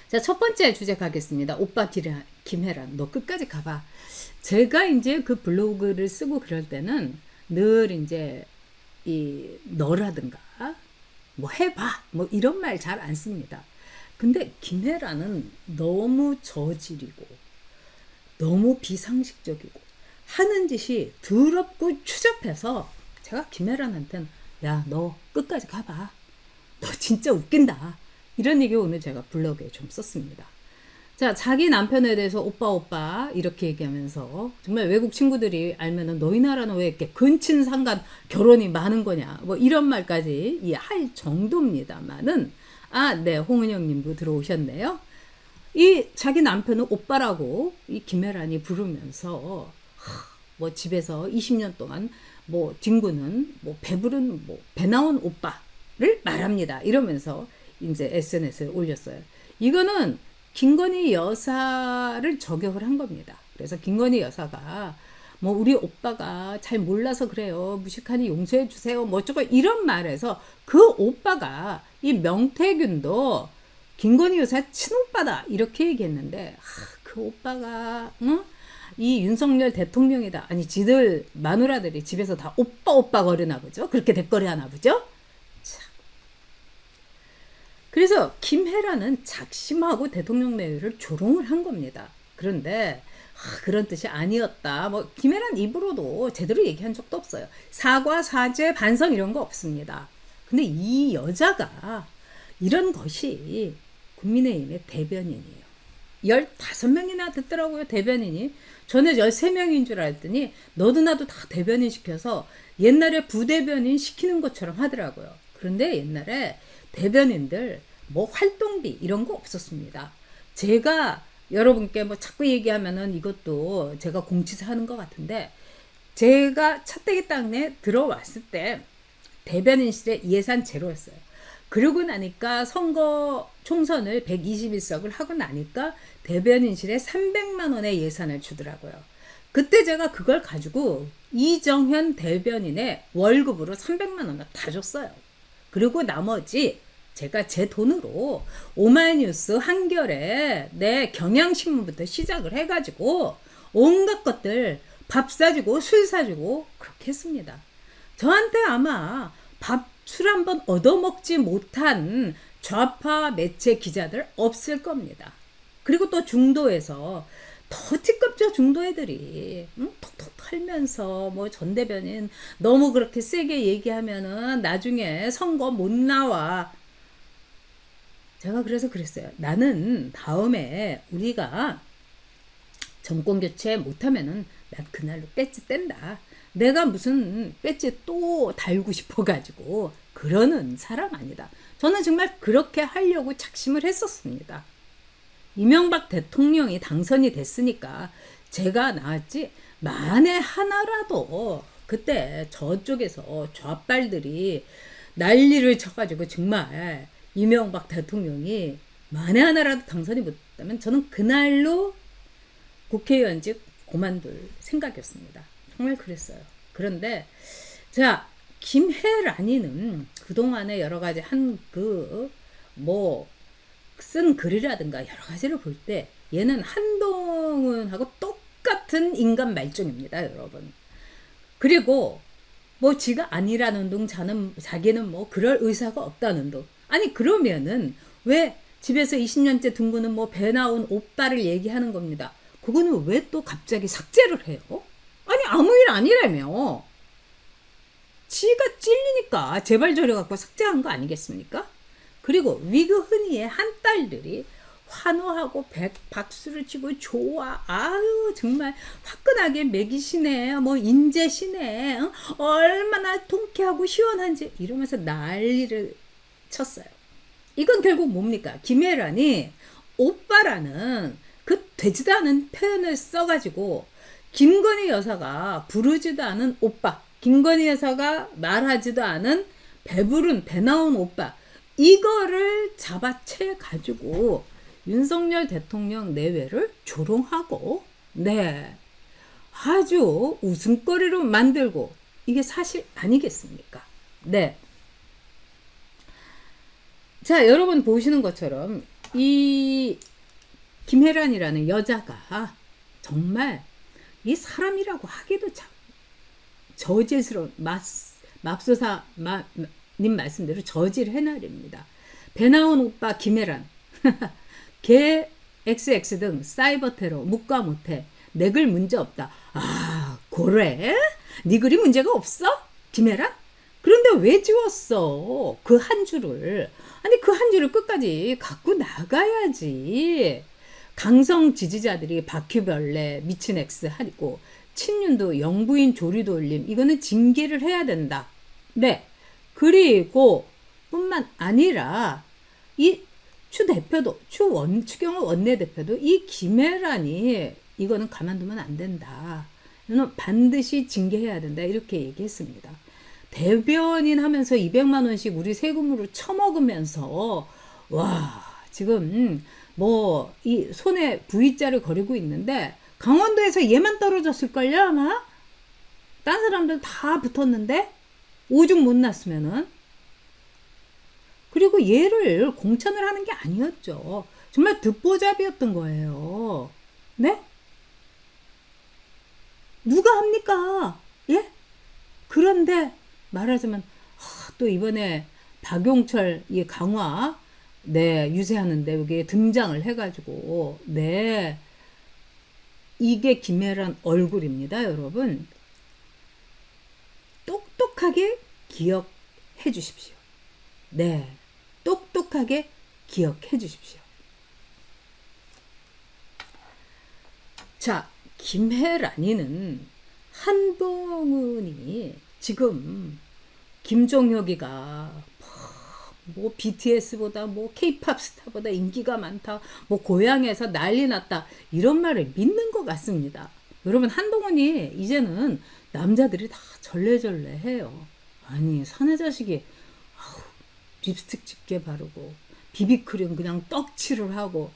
자, 첫 번째 주제 가겠습니다. 오빠 김혜란, 너 끝까지 가봐. 제가 이제 그 블로그를 쓰고 그럴 때는 늘 이제 너라든가 뭐 해봐 뭐 이런 말 잘 안 씁니다. 근데 김혜란은 너무 저질이고 너무 비상식적이고 하는 짓이 더럽고 추잡해서 제가 김혜란한테는 야, 너 끝까지 가봐. 너 진짜 웃긴다. 이런 얘기 오늘 제가 블로그에 좀 썼습니다. 자, 자기 남편에 대해서 오빠 이렇게 얘기하면서 정말 외국 친구들이 알면은 너희 나라는 왜 이렇게 근친상간 결혼이 많은 거냐 뭐 이런 말까지 할 정도입니다만은 네, 홍은영 님도 들어오셨네요. 이 자기 남편은 오빠라고 이 김혜란이 부르면서 뭐 집에서 20년 동안 뭐 뒹구는 뭐 배부른 뭐 배 나온 오빠를 말합니다. 이러면서 이제 SNS에 올렸어요. 이거는 김건희 여사를 저격을 한 겁니다. 그래서 김건희 여사가 뭐 우리 오빠가 잘 몰라서 그래요. 무식하니 용서해 주세요. 뭐 어쩌고 이런 말에서 그 오빠가 이 명태균도 김건희 여사 친오빠다 이렇게 얘기했는데 그 오빠가 이 윤석열 대통령이다. 아니 지들 마누라들이 집에서 다 오빠 거리나 보죠. 그렇게 대거리 하나 보죠. 그래서 김혜란은 작심하고 대통령 내외를 조롱을 한 겁니다. 그런데 그런 뜻이 아니었다. 뭐 김혜란 입으로도 제대로 얘기한 적도 없어요. 사과, 사죄, 반성 이런 거 없습니다. 근데 이 여자가 이런 것이 국민의힘의 대변인이에요. 15명이나 됐더라고요, 대변인이. 저는 13명인 줄 알았더니 너도 나도 다 대변인 시켜서 옛날에 부대변인 시키는 것처럼 하더라고요. 그런데 옛날에 대변인들 뭐 활동비 이런 거 없었습니다. 제가 여러분께 뭐 자꾸 얘기하면은 이것도 제가 공치사 하는 것 같은데 제가 차떼기 땅에 들어왔을 때 대변인실에 예산 제로였어요. 그러고 나니까 선거 총선을 121석을 하고 나니까 대변인실에 300만 원의 예산을 주더라고요. 그때 제가 그걸 가지고 이정현 대변인의 월급으로 300만 원을 다 줬어요. 그리고 나머지 제가 제 돈으로 오마이뉴스, 한겨레, 경향신문부터 시작을 해가지고 온갖 것들 밥 사주고 술 사주고 그렇게 했습니다. 저한테 아마 술 한번 얻어먹지 못한 좌파 매체 기자들 없을 겁니다. 그리고 또 중도에서 더 띠껍죠, 중도 애들이. 톡톡 털면서 뭐 전 대변인 너무 그렇게 세게 얘기하면은 나중에 선거 못 나와. 제가 그래서 그랬어요. 나는 다음에 우리가 정권 교체 못하면은 난 그날로 배지 뗀다. 내가 무슨 배지 또 달고 싶어가지고 그러는 사람 아니다. 저는 정말 그렇게 하려고 작심을 했었습니다. 이명박 대통령이 당선이 됐으니까 제가 나왔지 만에 하나라도 그때 저쪽에서 좌빨들이 난리를 쳐가지고 정말 이명박 대통령이 만에 하나라도 당선이 못했다면 저는 그날로 국회의원직 그만둘 생각이었습니다. 정말 그랬어요. 그런데 자, 김혜란이는 그동안에 여러 가지 쓴 글이라든가 여러 가지를 볼 때 얘는 한동훈하고 똑같은 인간 말종입니다, 여러분. 그리고 뭐 지가 아니라는 둥 자기는 뭐 그럴 의사가 없다는 둥. 아니 그러면은 왜 집에서 20년째 둥그는 뭐 배 나온 오빠를 얘기하는 겁니다. 그거는 왜 또 갑자기 삭제를 해요? 아니 아무 일 아니라며. 지가 찔리니까 제발 저래 갖고 삭제한 거 아니겠습니까? 그리고 위그 흔히의 한 딸들이 환호하고 박수를 치고 좋아, 아유 정말 화끈하게 매기시네, 뭐 인재시네, 얼마나 통쾌하고 시원한지 이러면서 난리를 쳤어요. 이건 결국 뭡니까? 김혜란이 오빠라는 그 되지도 않은 표현을 써가지고 김건희 여사가 부르지도 않은 오빠, 김건희 여사가 말하지도 않은 배부른 배 나온 오빠, 이거를 잡아채 가지고 윤석열 대통령 내외를 조롱하고 아주 웃음거리로 만들고 이게 사실 아니겠습니까? 자, 여러분 보시는 것처럼 이 김혜란이라는 여자가 정말 이 사람이라고 하기도 참 저질스러운 맙소사님 말씀대로 저질 해날입니다. 배 나온 오빠 김혜란 개 XX 등 사이버 테러 묵과 못해 내 글 문제 없다. 아 그래? 네 글이 문제가 없어? 김혜란? 그런데 왜 지웠어? 그 한 줄을. 아니 그 한 줄을 끝까지 갖고 나가야지. 강성 지지자들이 바퀴벌레 미친 X 하고 친윤도 영부인 조리도 올림 이거는 징계를 해야 된다. 네. 그리고 뿐만 아니라 이 추경호 원내대표도 이 김혜란이 이거는 가만두면 안 된다. 이거는 반드시 징계해야 된다. 이렇게 얘기했습니다. 대변인 하면서 200만 원씩 우리 세금으로 처먹으면서 와 지금 뭐 이 손에 V자를 거리고 있는데 강원도에서 얘만 떨어졌을걸요 아마? 딴 사람들 다 붙었는데 오죽 못 났으면은. 그리고 얘를 공천을 하는 게 아니었죠. 정말 듣보잡이었던 거예요. 네? 누가 합니까? 예? 그런데 말하자면 또 이번에 박용철 이 강화 네 유세하는데 여기에 등장을 해가지고 네 이게 김혜란 얼굴입니다, 여러분. 똑똑하게 기억해 주십시오. 네, 똑똑하게 기억해 주십시오. 자, 김혜란이는 한동훈이 지금 김종혁이가 뭐 BTS보다 뭐 K-팝 스타보다 인기가 많다, 뭐 고향에서 난리 났다 이런 말을 믿는 것 같습니다. 여러분 한동훈이 이제는 남자들이 다 절레절레해요. 아니 사내 자식이 립스틱 짙게 바르고 비비크림 그냥 떡칠을 하고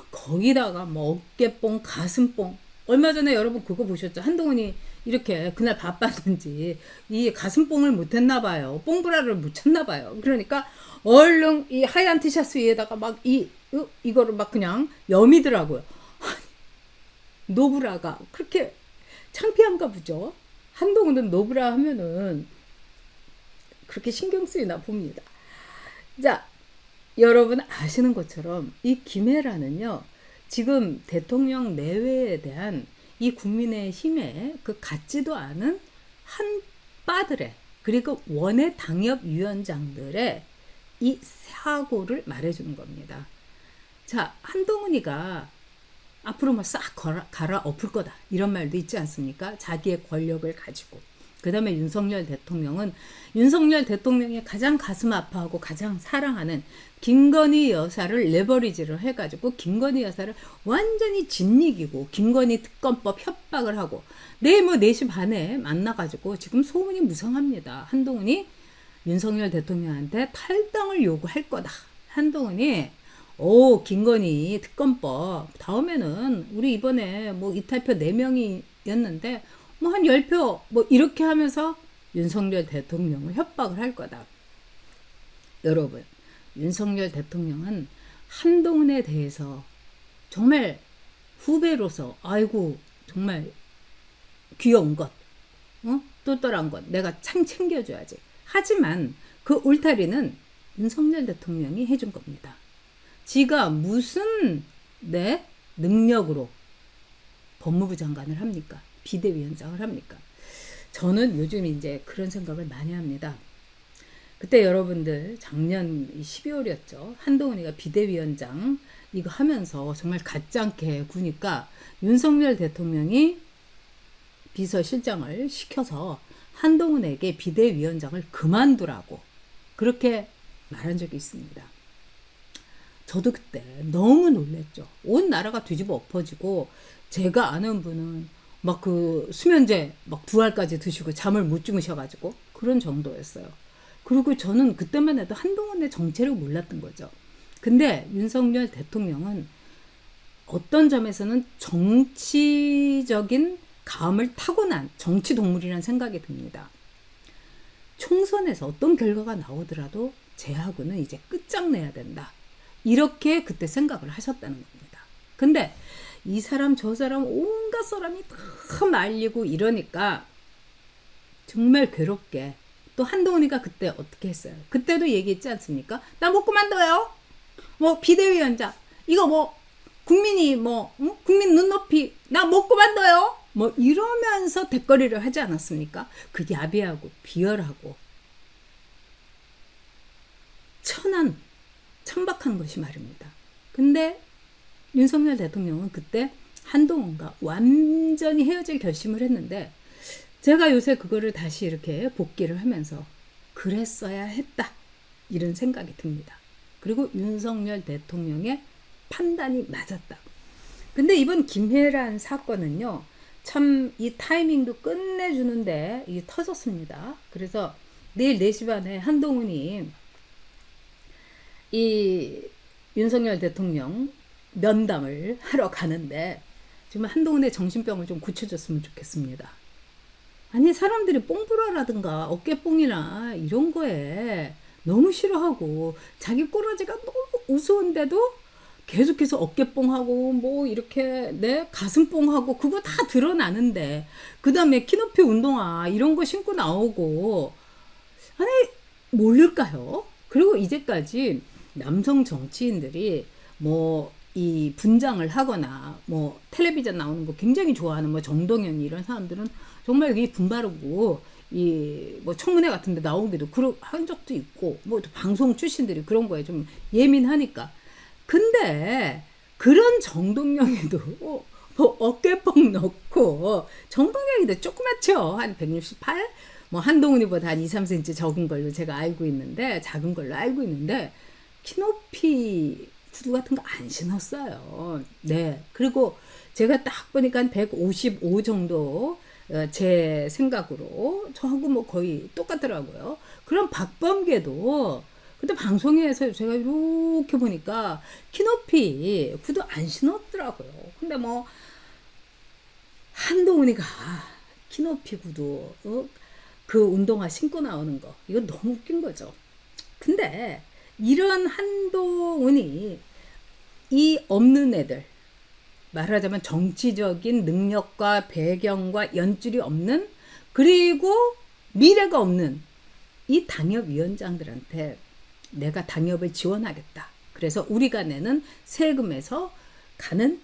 거기다가 뭐 어깨뽕 가슴뽕 얼마 전에 여러분 그거 보셨죠? 한동훈이 이렇게 그날 바빴는지 이 가슴뽕을 못했나 봐요. 뽕브라를 묻혔나 봐요. 그러니까 얼른 이 하얀 티셔츠 위에다가 막 이거를 막 그냥 여미더라고요. 노브라가 그렇게 창피한가 보죠. 한동훈은 노브라 하면은 그렇게 신경 쓰이나 봅니다. 자, 여러분 아시는 것처럼 이 김혜란은요. 지금 대통령 내외에 대한 이 국민의힘의 그 같지도 않은 한 빠들의 그리고 원외 당협위원장들의 이 사고를 말해주는 겁니다. 자, 한동훈이가 앞으로 뭐 싹 갈아엎을 거다 이런 말도 있지 않습니까? 자기의 권력을 가지고. 그 다음에 윤석열 대통령이 가장 가슴 아파하고 가장 사랑하는 김건희 여사를 레버리지를 해가지고 김건희 여사를 완전히 짓이기고 김건희 특검법 협박을 하고 내일 뭐 4시 반에 만나가지고 지금 소문이 무성합니다. 한동훈이 윤석열 대통령한테 탈당을 요구할 거다. 한동훈이 김건희 특검법 다음에는 우리 이번에 뭐 이탈표 4명이었는데 뭐 한 10표 뭐 이렇게 하면서 윤석열 대통령을 협박을 할 거다. 여러분 윤석열 대통령은 한동훈에 대해서 정말 후배로서 아이고 정말 귀여운 것 똘똘한 것 내가 참 챙겨줘야지. 하지만 그 울타리는 윤석열 대통령이 해준 겁니다. 지가 무슨 능력으로 법무부 장관을 합니까? 비대위원장을 합니까? 저는 요즘 이제 그런 생각을 많이 합니다. 그때 여러분들 작년 12월이었죠. 한동훈이가 비대위원장 이거 하면서 정말 가짜않게 구니까 윤석열 대통령이 비서실장을 시켜서 한동훈에게 비대위원장을 그만두라고 그렇게 말한 적이 있습니다. 저도 그때 너무 놀랬죠. 온 나라가 뒤집어 엎어지고 제가 아는 분은 막 그 수면제 막 2알까지 드시고 잠을 못 주무셔가지고 그런 정도였어요. 그리고 저는 그때만 해도 한동훈의 정체를 몰랐던 거죠. 근데 윤석열 대통령은 어떤 점에서는 정치적인 감을 타고난 정치동물이라는 생각이 듭니다. 총선에서 어떤 결과가 나오더라도 쟤하고는 이제 끝장내야 된다. 이렇게 그때 생각을 하셨다는 겁니다. 근데 이 사람 저 사람 온갖 사람이 다 말리고 이러니까 정말 괴롭게 또 한동훈이가 그때 어떻게 했어요? 그때도 얘기했지 않습니까? 나 못 그만둬요. 뭐 비대위원장 이거 뭐 국민이 뭐 국민 눈높이 나 못 그만둬요. 뭐 이러면서 대거리를 하지 않았습니까? 그 야비하고 비열하고 천박한 것이 말입니다. 근데 윤석열 대통령은 그때 한동훈과 완전히 헤어질 결심을 했는데 제가 요새 그거를 다시 이렇게 복기를 하면서 그랬어야 했다 이런 생각이 듭니다. 그리고 윤석열 대통령의 판단이 맞았다. 근데 이번 김혜란 사건은요 참 이 타이밍도 끝내주는데 이게 터졌습니다. 그래서 내일 4시 반에 한동훈이 이 윤석열 대통령 면담을 하러 가는데 지금 한동훈의 정신병을 좀 고쳐줬으면 좋겠습니다. 아니 사람들이 뽕불어라든가 어깨뽕이나 이런 거에 너무 싫어하고 자기 꼬라지가 너무 우스운데도 계속해서 어깨뽕하고 뭐 이렇게 내 가슴뽕하고 그거 다 드러나는데 그 다음에 키높이 운동화 이런 거 신고 나오고 아니 모를까요? 그리고 이제까지 남성 정치인들이 뭐 이 분장을 하거나 뭐 텔레비전 나오는 거 굉장히 좋아하는 뭐 정동현 이런 사람들은 정말 여기 분바르고 이 뭐 청문회 같은 데 나오기도 한 적도 있고 뭐 방송 출신들이 그런 거에 좀 예민하니까 근데 그런 정동영이도 뭐 어깨뽕 넣고 정동영이도 조그맣죠. 한 168? 뭐 한동훈이보다 한 2, 3cm 적은 걸로 제가 알고 있는데 작은 걸로 알고 있는데 키높이 구두 같은 거 안 신었어요. 네. 그리고 제가 딱 보니까 한 155 정도 제 생각으로 저하고 뭐 거의 똑같더라고요. 그럼 박범계도 근데 방송에서 제가 이렇게 보니까 키높이 구두 안 신었더라고요. 근데 뭐 한동훈이가 키높이 구두 그 운동화 신고 나오는 거 이거 너무 웃긴 거죠. 근데 이런 한동훈이 이 없는 애들 말하자면 정치적인 능력과 배경과 연줄이 없는 그리고 미래가 없는 이 당협위원장들한테 내가 당협을 지원하겠다. 그래서 우리가 내는 세금에서 가는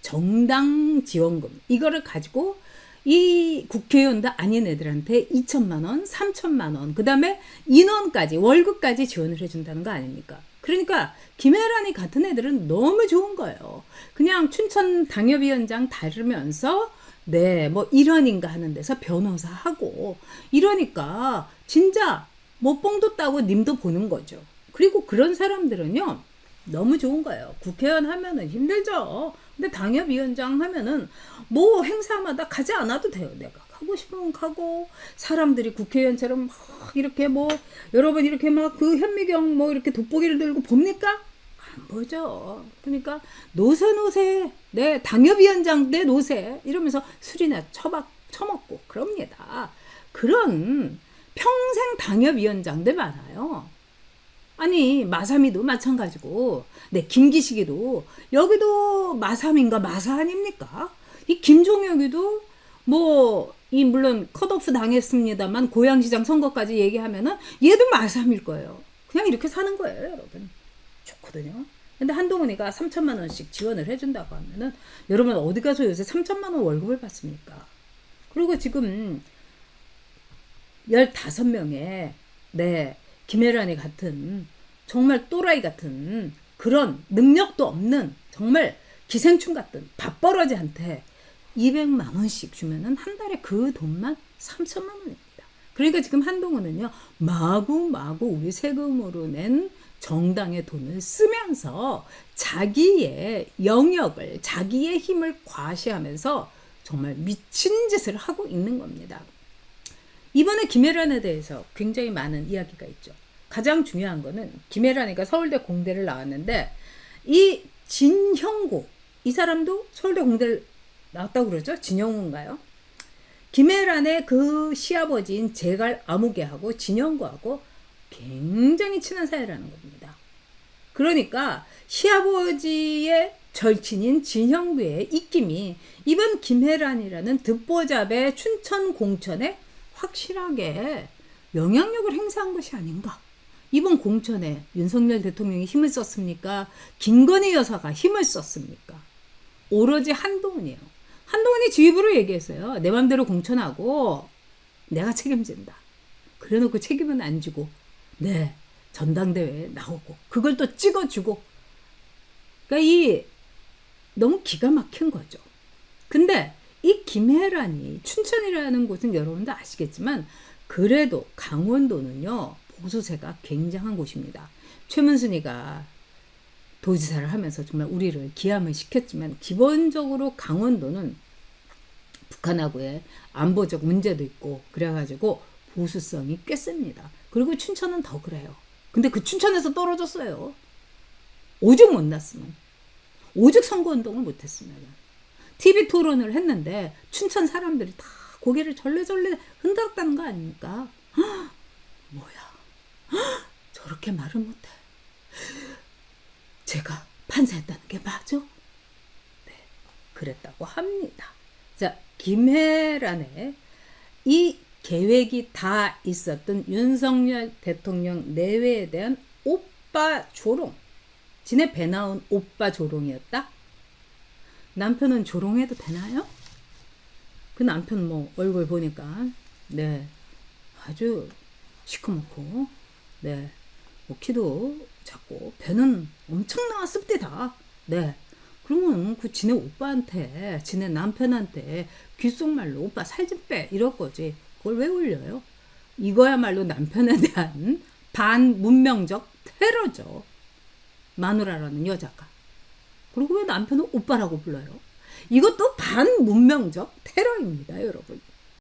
정당 지원금 이거를 가지고 이 국회의원도 아닌 애들한테 2천만 원, 3천만 원, 그 다음에 인원까지 월급까지 지원을 해준다는 거 아닙니까? 그러니까 김혜란이 같은 애들은 너무 좋은 거예요. 그냥 춘천 당협위원장 다르면서 네, 뭐 일원인가 하는 데서 변호사 하고 이러니까 진짜 뭐 뽕도 따고 님도 보는 거죠. 그리고 그런 사람들은요 너무 좋은 거예요. 국회의원 하면은 힘들죠. 근데 당협위원장 하면은 뭐 행사마다 가지 않아도 돼요. 내가 가고 싶으면 가고 사람들이 국회의원처럼 막 이렇게 뭐 여러분 이렇게 막 그 현미경 뭐 이렇게 돋보기를 들고 봅니까? 안 보죠. 그러니까 노세 네 당협위원장 내 노세 이러면서 술이나 처먹고 그럽니다. 그런 평생 당협위원장들 많아요. 아니 마삼이도 마찬가지고 네 김기식이도 여기도 마삼인가 마사 아닙니까? 이 김종혁이도 뭐 이 물론 컷오프 당했습니다만 고양시장 선거까지 얘기하면은 얘도 마삼일 거예요. 그냥 이렇게 사는 거예요 여러분. 좋거든요. 근데 한동훈이가 3천만 원씩 지원을 해준다고 하면은 여러분 어디 가서 요새 3천만 원 월급을 받습니까? 그리고 지금 15명의 네 김혜란이 같은 정말 또라이 같은 그런 능력도 없는 정말 기생충 같은 밥벌어지한테 200만 원씩 주면은 한 달에 그 돈만 3천만 원입니다. 그러니까 지금 한동훈은요 마구마구 우리 세금으로 낸 정당의 돈을 쓰면서 자기의 영역을 자기의 힘을 과시하면서 정말 미친 짓을 하고 있는 겁니다. 이번에 김혜란에 대해서 굉장히 많은 이야기가 있죠. 가장 중요한 거는 김혜란이가 서울대 공대를 나왔는데 이 진형고 이 사람도 서울대 공대를 나왔다고 그러죠. 진영호인가요? 김혜란의 그 시아버지인 제갈 아무개하고 진영고하고 굉장히 친한 사이라는 겁니다. 그러니까 시아버지의 절친인 진형규의 입김이 이번 김혜란이라는 듣보잡의 춘천 공천에 확실하게 영향력을 행사한 것이 아닌가. 이번 공천에 윤석열 대통령이 힘을 썼습니까? 김건희 여사가 힘을 썼습니까? 오로지 한동훈이에요. 한동훈이 지휘부로 얘기했어요. 내 맘대로 공천하고 내가 책임진다. 그래놓고 책임은 안 지고 네 전당대회에 나오고 그걸 또 찍어주고, 그러니까 이 너무 기가 막힌 거죠. 근데 이 김혜란이 춘천이라는 곳은 여러분도 아시겠지만 그래도 강원도는요 보수세가 굉장한 곳입니다. 최문순이가 도지사를 하면서 정말 우리를 기함을 시켰지만 기본적으로 강원도는 북한하고의 안보적 문제도 있고 그래가지고 보수성이 꽤 셉니다. 그리고 춘천은 더 그래요. 근데 그 춘천에서 떨어졌어요. 오죽 못 났으면, 오죽 선거운동을 못했으면. TV 토론을 했는데 춘천 사람들이 다 고개를 절레절레 흔들었다는 거 아닙니까? 헉, 뭐야, 헉, 저렇게 말을 못해. 제가 판사했다는 게 맞아? 네, 그랬다고 합니다. 자, 김혜란의 이 계획이 다 있었던 윤석열 대통령 내외에 대한 오빠 조롱. 지네 배 나온 오빠 조롱이었다? 남편은 조롱해도 되나요? 그 남편 뭐 얼굴 보니까 네 아주 시커멓고 네 뭐 키도 작고 배는 엄청 나왔습니다. 네 그러면 그 지네 오빠한테 지네 남편한테 귓속말로 오빠 살 좀 빼 이럴 거지. 그걸 왜 올려요? 이거야말로 남편에 대한 반문명적 테러죠. 마누라라는 여자가. 그리고 왜 남편은 오빠라고 불러요? 이것도 반문명적 테러입니다, 여러분.